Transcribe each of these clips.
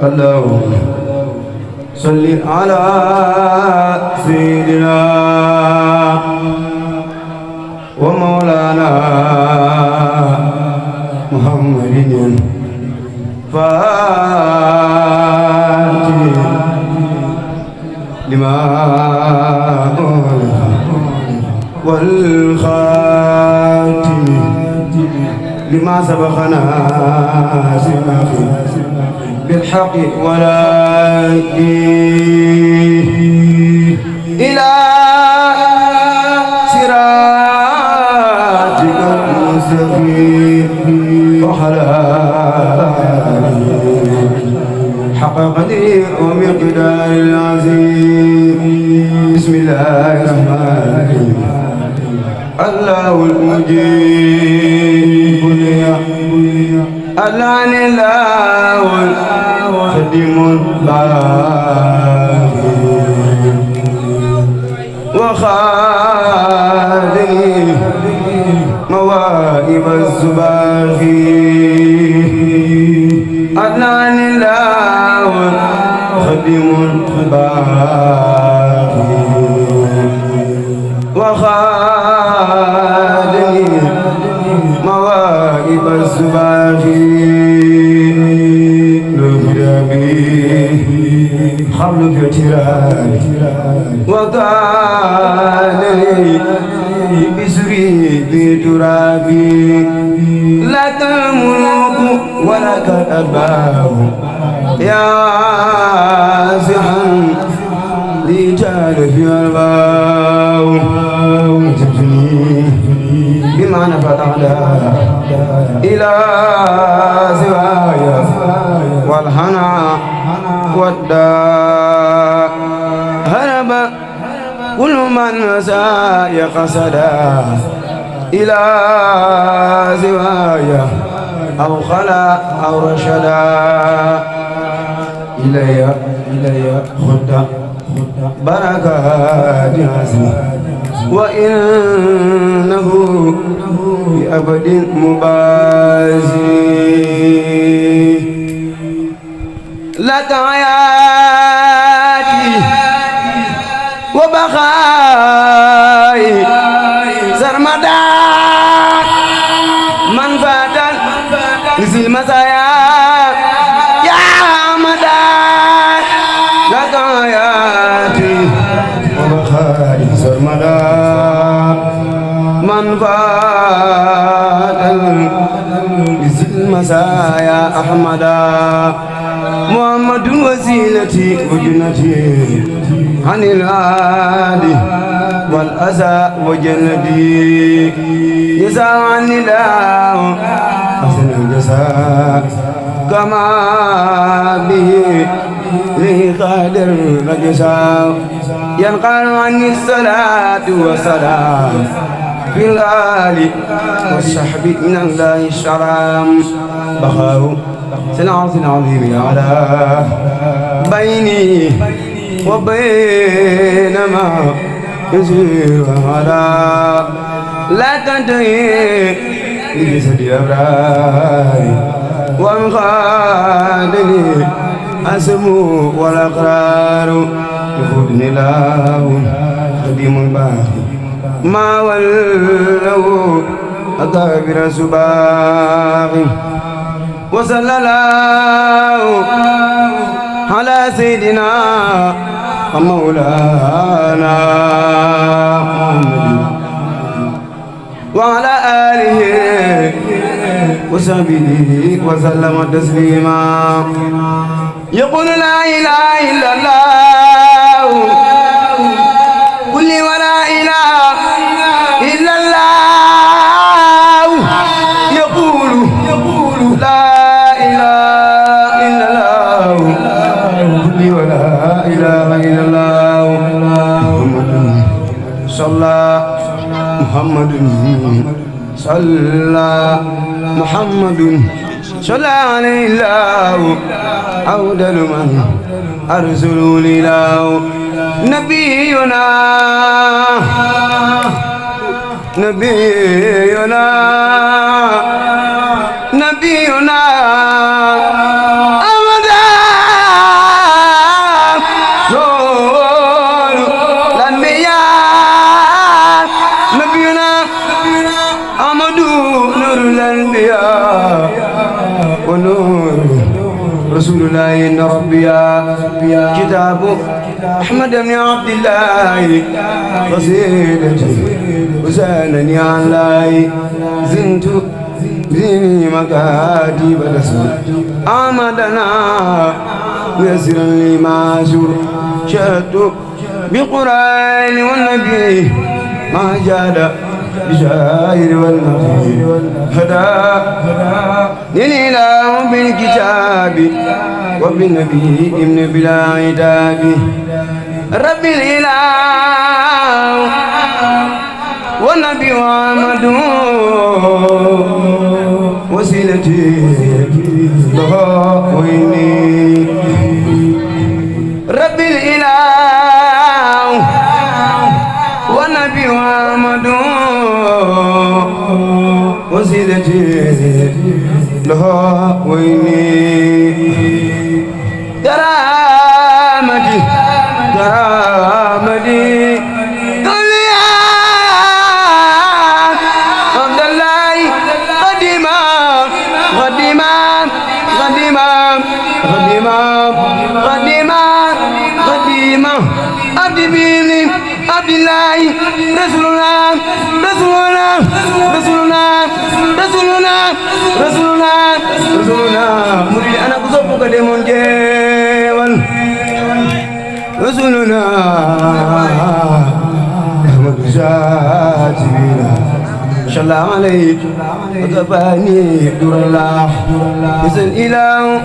اللهم صل على سيدنا ومولانا محمد فاتح لما والخاتم لما سبقنا بالحق ولا إلى صراطك المستقيم وعلى حق قدير ومقدار العظيم. بسم الله الرحمن الرحيم. الله المجيب الآن الله الخديم الباقي وخالي مواهب الزباقي الآن الله الخديم الباقي وخالي مواهب الزباقي حمل كتيران وكان بسري بترابي لك الملك ولك الأرباب يا سحا رجال في الباب بمعنى فتحنا إلى سوايا والهنا والداء هرب كل من ساء قصدا إلى سوايا أو خلا أو رشدا إلي خد بركات عزمي وإنه بأبد مبازي لك حياتي وبقائي سرمدا من فاتن نزل مسايا يا مدى لك حياتي وبقائي سرمدا من فاتن نزل مسايا أحمدا محمد وسيلتي وجنتي عن العادي والأذى وجندي جزاء عن الله حسن الجزاء كما به لي قادر الجزاء ينقل عني الصلاة والسلام في الآل والصحب من الله الشرام بخاو سنعرض عظيم على بيني وبين ما يسير على لا تنتهي لجسد أبراري وانخادني أسمو والأقرار يخذني الله خديم الباقي ما ولوا أكابر سباقي وصلى الله على سيدنا ومولانا محمد وعلى آله وصحبه وسلم تسليما. يقول لا إله إلا الله قل ولا إله إلا الله يقول لا ولا إله إلا الله محمد صلى عليه الله أودل من أرسل لله نبينا نبينا رسول الله إن ربي كتاب أحمد بن عبد الله قصيدتي وسألني عن الله زنت زيني مكاتب رسول أحمدنا يسرا لي ما شهدت بقرآن والنبي ما جاد بشاعر والنبي هدى للإله بالكتاب وبالنبي ابن بلا عتاب رب الإله والنبي محمد وسيلتي له وإني رب الإله والنبي محمد وسيلتي له وإني كرامتي عبد الله قديما عبد بن عبد الله رسولنا مريد أنا كسبك ديمون جيوان رسولنا أحمد شاتبنا شاء الله عليك وكفاني دور الله يسأل إله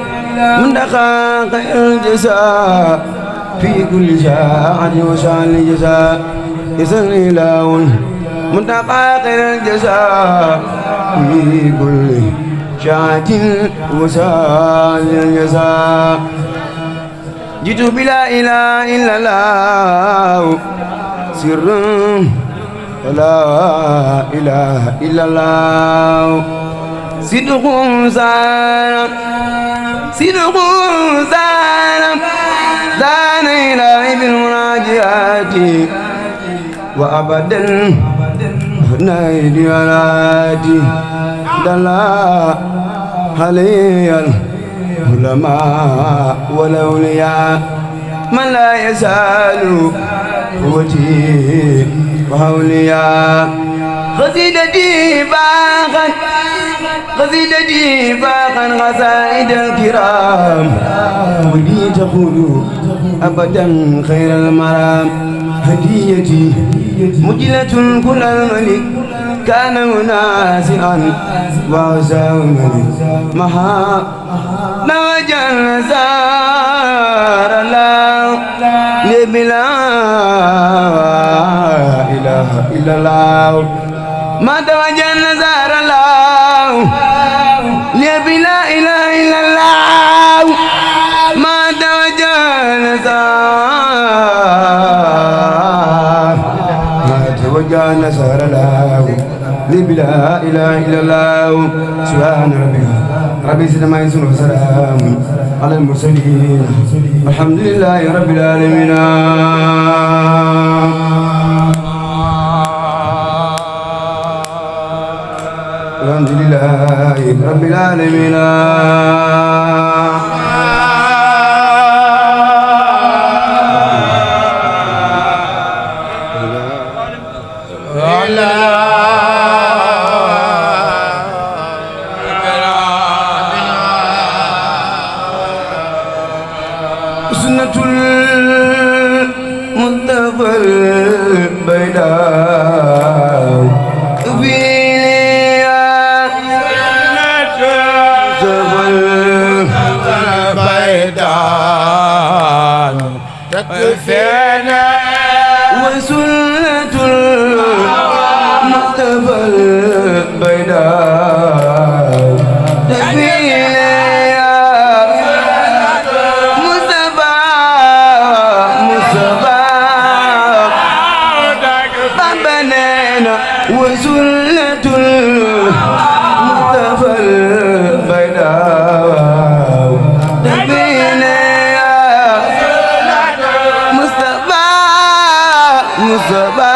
من دقاق الجزاء في كل شاعة وشان الجزاء يسأل إله من دقاق الجزاء في كل شاعة وشان الجزاء جئت بلا إله إلا الله سر ولا إله إلا الله صدق سالم زان إلهي بالمناجات وأبدا نايدي ولاتي دلا علي العلماء والأولياء من لا يزال قوتي وحوليا قصيدتي باقا قصائد الكرام ولي تقول أبدا خير المرام هديتي مجلة كل الملك كان مناسعا وعساه الملك مها نوجل زار الله لبلا إله إلا الله ما توجل زار الله لبلا إله إلا الله ما توجل زار وجعل نصر الله لبلا إله إلا الله سبحان ربك رب العزة عما يصفون وسلام على المرسلين والحمد لله رب العالمين الحمد لله رب العالمين سنة المصطفى البيضاء في البيضاء تكفينا وسنة المصطفى البيضاء تكفينا وسنة المصطفى bayda dafine Mustafa Mustafa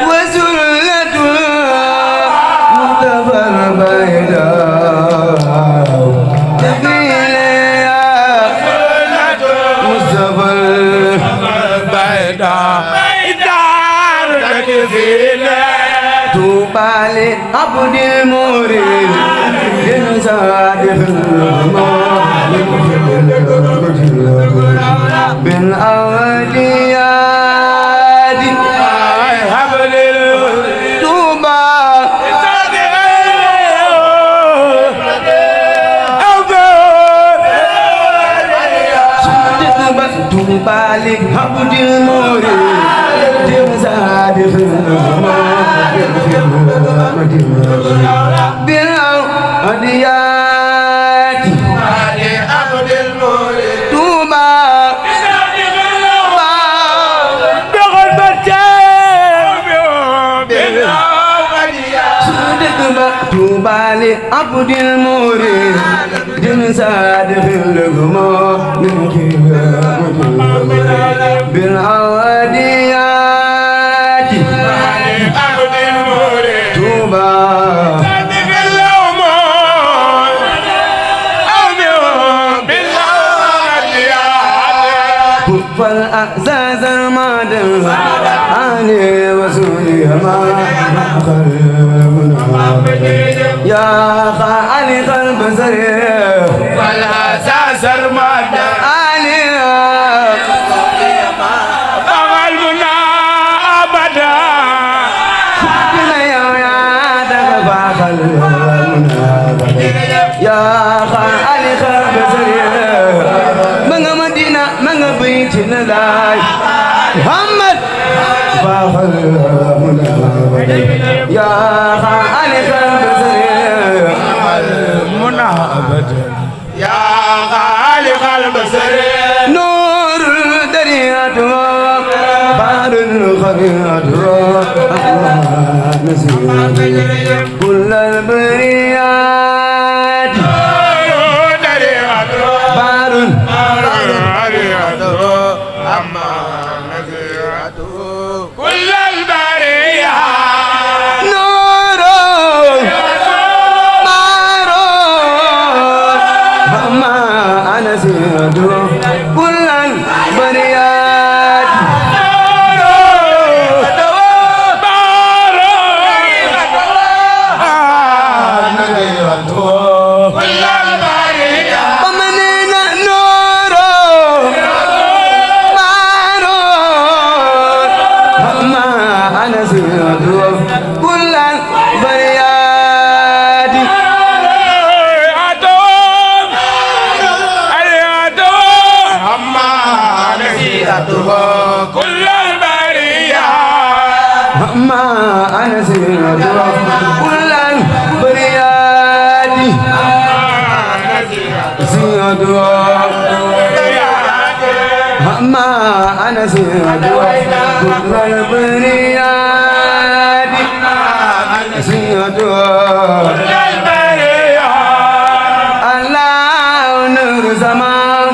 wasulatu Mustafa bayda dafine Mustafa bayda Tubali Abdul Murid Dinsadih Bin Awliyadi Hablil Tuba Tubali Abdul Murid Dinsadih بالأوديات عبد المولد توبا توبا لعبد المولد جنساد في الغمام بالأوديات عبد المولد توبا فالأعزاز المادم علي وسولي ما يا خالق البصر فالأعزاز المادم علي فغلبنا أبدا يا خالق البصر بيتنا لاي محمد فاخر يا خالق البصر المنى ابدا يا خالق البصر نور الدنيا بار الخبير نسير كل البريات بار كل البرية نور مارو مما أنا سيد كل البريات كل البرية ما أنا سيد كل البريات سيد ما أنا سيد كل البريات سيد الله نور زمان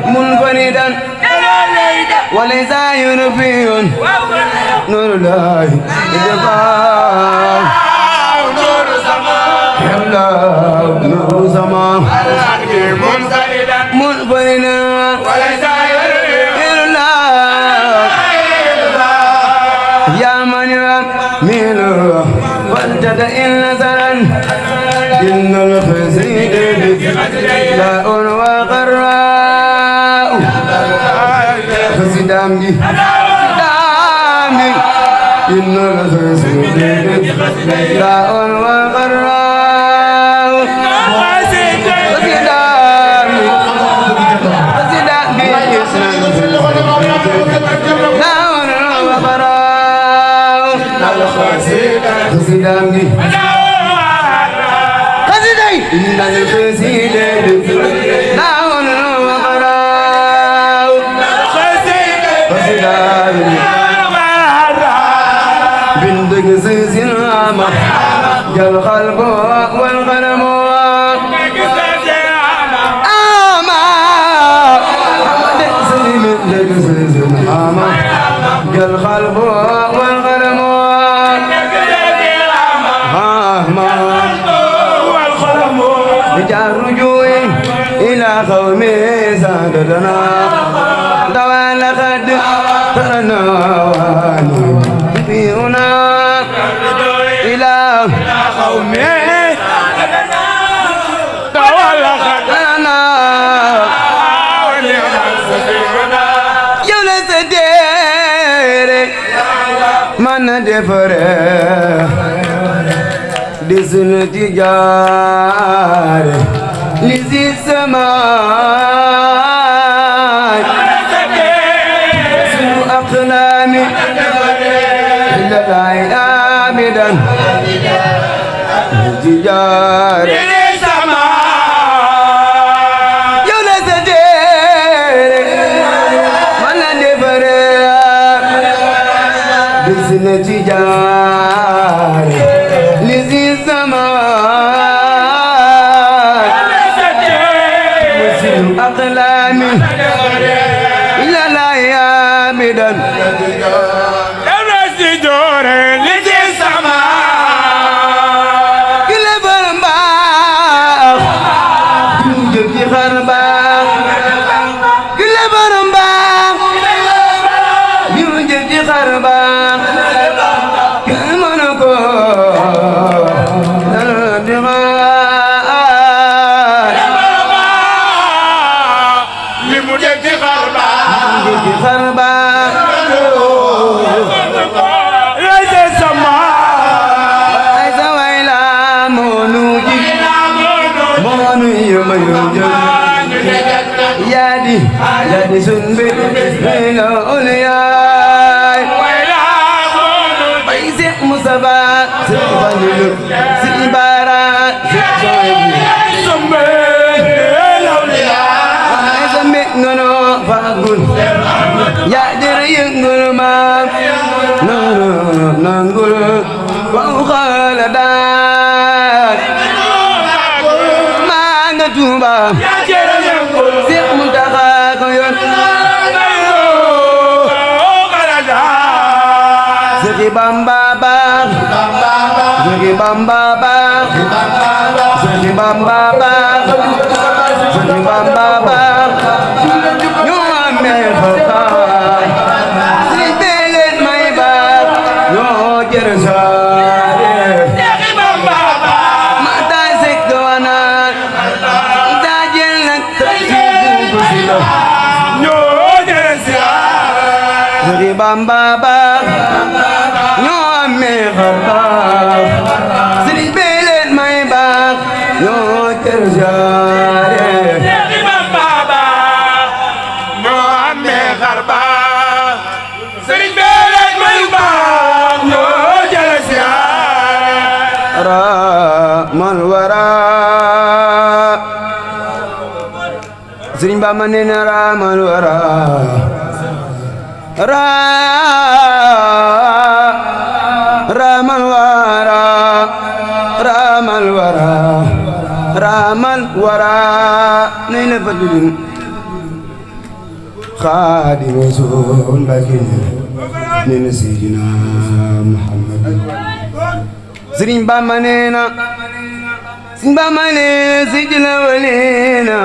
منفردا وليس ينفي نور الله نور زمان نور زمان منفردا وليس ينفي يا من يميل وانتد إن نزلا إن الخزيد لا وقراء خزدامي دامي إن الخسيد لا وغراء خسيدامي خسيدي إن الخسيد لا وغراء خسيدامي بندق سيسلامة جل قلب والغنم آما بندق سيسلامة جل قلب والغنم بجار رجوعي إلى قوم سادتنا طوال قد ترنا فينا إلى قوم طوال قد ترنا يونس دير من دفر دسن تجار لذي السماء سوء أقلامي إلا العين آمدا تجار لذي السماء يونس دير من دفر دسن تجار لذي السماء مسلم أقلامي إلى لا يامدا يمسي دور لذي السماء كل برمباخ يوجد خرباخ كل برمباخ يوجد خرباخ كمنكو يادي سنبي إلى أولياء بيزق مصابا سيفانيلو سيبارا سنبي إلى أولياء سنبي نونو فاقول يادر ينقل ما ننقل وخالدان ما نتوبا Seex Muntaxa ko yoon Seexi Bamba baax Seexi Bamba baax Seexi Bamba baax Seexi Bamba baax ñoo amee xarxaar Sëriñ bi leen may baax ñoo jërë saare Seexi Bamba baax ma taay sekk wanaan Seexi Bamba baax ñoo amee xarxaar Sëriñ bi leen may baax ñoo jër jaare Seexi Bamba baax ñoo amee xarxaar Sëriñ bi leen may baax ñoo jër jaare ramal wara Sëriñ Bamba nee na ramal wara ramal wara ramal wara ramal wara nay na fadlin Xaadim Rasuul Mbàkke nee na Seydina Muhammad Sëriñ Bamba nee na Sëriñ Bamba nee na Seydina walina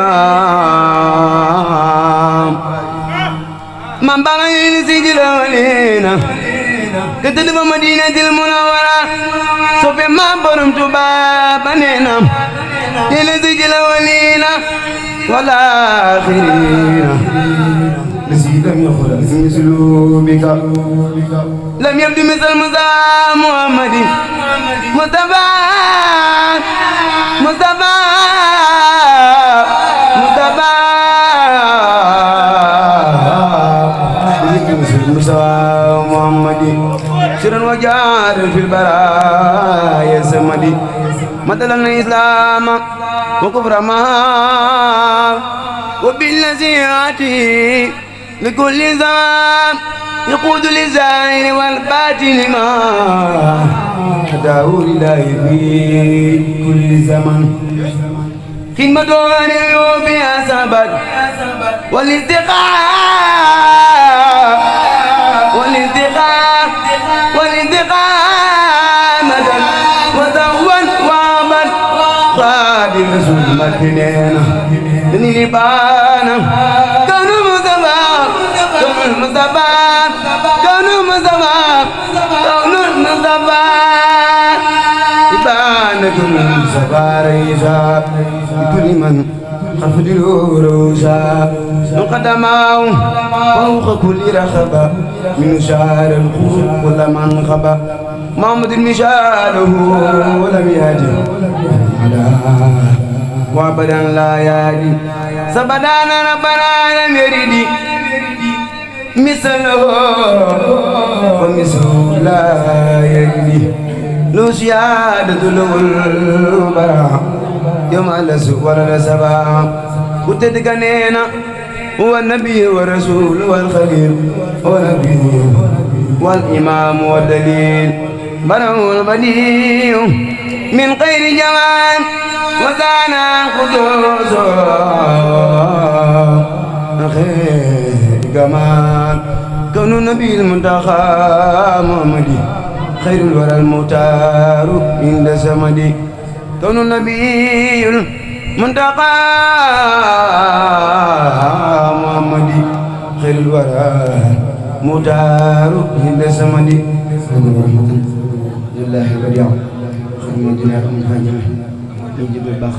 Maam Bamba nee na Seydina walina te tëdd ba Madinatul Munawwara soppe Maam Borom Tuubaa ba nee na Seydina walina wal aaxiriina لم يخلق مثل بك لم يبدو مثل مصطفى محمد مصطفى مصطفى مصطفى مصطفى محمد سرا وجار في البرايا سمدي مثلا الإسلام وكفر ما وبالنزيهة لكل زمان يقود للزائر والباطن ما هداه لله في كل زمن خدمة عن اليوم يا سبت والانتقام مدى وذوا وعبد خادم رسول مدينة نيبانا كون المصطفى إبانة المصطفى رئيسا لكل من خفض الروسا قدماه فوق كل رخبة من شعر الخوف كل من خبا محمد مشاله ولم يهدي وابدا لا يهدي سبدانا ربنا لم يرد مثله فمثله لا يهدي لو سيادة البراء يوم الأسوء ولا سبا وتدقنينا هو النبي والرسول والخليل والنبي والإمام والدليل بره البديع من غير جمال وزانا قدوس خير جمال كون النبي المنتخى محمدي خير الورى المختار عند سمدي كون النبي المنتقى محمدي خير الورى المختار عند سمدي لله بديع خير من دنيا من حاجة من جبل بخ